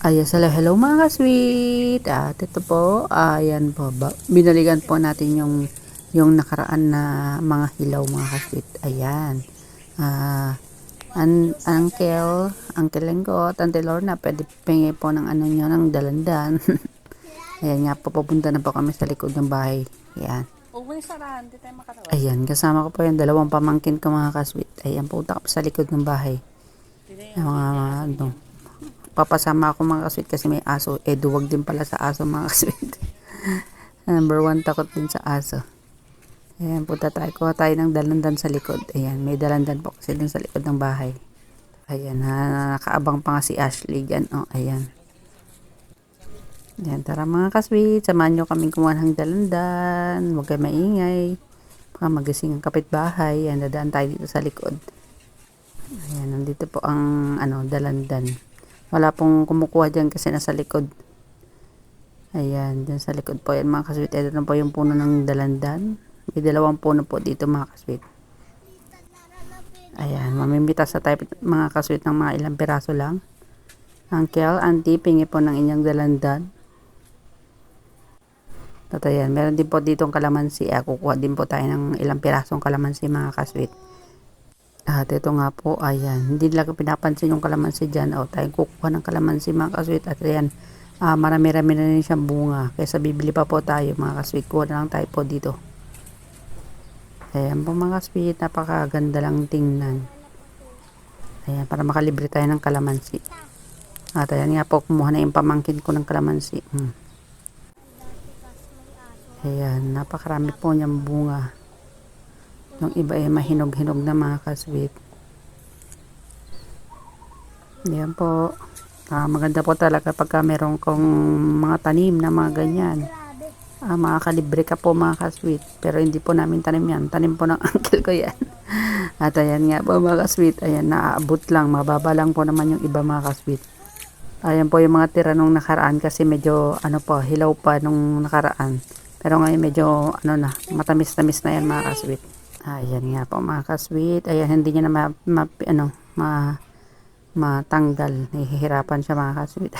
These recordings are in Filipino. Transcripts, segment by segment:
Ayan, hello mga ka-sweet. At ito po, ayan po, binalikan po natin yung nakaraan na mga hilaw mga ka-sweet. Ayan. Ah, Uncle Lenggo, Tante Lorna, pwede pengi po ng ano nyo, ng dalandan. Ayan nga po, pupunta na po kami sa likod ng bahay. Ayan. Uwing sarahan, di tayo makarawan. Ayan, kasama ko po yung dalawang pamangkin ko mga ka-sweet. Ayan, punta ko sa likod ng bahay. Yung mga, ano, papasama ako mga kasweet kasi may aso. Duwag din pala sa aso mga kasweet. Number 1, takot din sa aso. Ayan, punta tayo. Kuha tayo ng dalandan sa likod. Ayan, may dalandan po kasi din sa likod ng bahay. Ayan, nakaabang pa nga si Ashley dyan. Oh, ayan. Ayan, tara mga kasweet. Samahan nyo kaming kumuha ng dalandan. Huwag kayo maingay. Baka magising ang kapitbahay. Ayan, dadaan tayo dito sa likod. Ayan, nandito po ang dalandan. Wala pong kumukuha dyan kasi nasa likod. Ayan, dyan sa likod po yan mga kasweet. Ito na po yung puno ng dalandan. May dalawang puno po dito mga kasweet. Ayan, mamimitas sa tayo mga kasweet ng mga ilang piraso lang. Uncle, auntie, pingi po ng inyong dalandan. At ayan, meron din po ditong kalamansi. Kukuha din po tayo ng ilang pirasong kalamansi mga kasweet. At ito nga po, ayan, hindi lang pinapansin yung kalamansi dyan. Tayong kukuha ng kalamansi mga kasweet. At ayan, marami-rami na rin siyang bunga. Kaysa bibili pa po tayo mga kasweet. Kuha na lang tayo po dito. Ayan po mga kasweet, napakaganda lang tingnan. Ayan, para makalibre tayo ng kalamansi. At ayan nga po, kumuha na yung pamangkin ko ng kalamansi. Ayan, napakarami po niyang bunga. Yung iba ay mahinog-hinog na mga kasweet. Yan po. Maganda po talaga pagka meron kong mga tanim na mga ganyan. Makakalibre ka po mga kasweet. Pero hindi po namin tanim yan. Tanim po ng uncle ko yan. At ayan nga po mga kasweet. Ayan, naaabot lang. Mababa lang po naman yung iba mga kasweet. Ayan po yung mga tira nung nakaraan kasi medyo hilaw pa nung nakaraan. Pero ngayon medyo matamis-tamis na yan mga kasweet. Ayan nga po mga kasweet. Ayan, hindi niya na matanggal. Nahihirapan siya mga kasweet.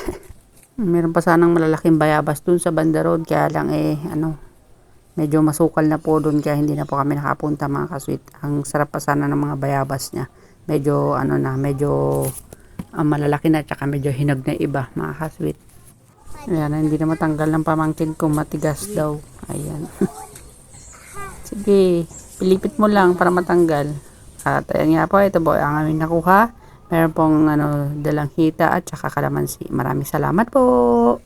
Meron pa sanang malalaking bayabas dun sa banda road. Kaya lang medyo masukal na po dun. Kaya hindi na po kami nakapunta mga kasweet. Ang sarap pa sana ng mga bayabas niya. Medyo malalaki na. Tsaka medyo hinog na iba mga kasweet. Ayan, hindi na matanggal ng pamangkin ko. Matigas daw. Ayan. Sige, pilipit mo lang para matanggal. At ayan nga po, ito po ang aming nakuha. Meron pong dalang hita at saka kalamansi. Maraming salamat po.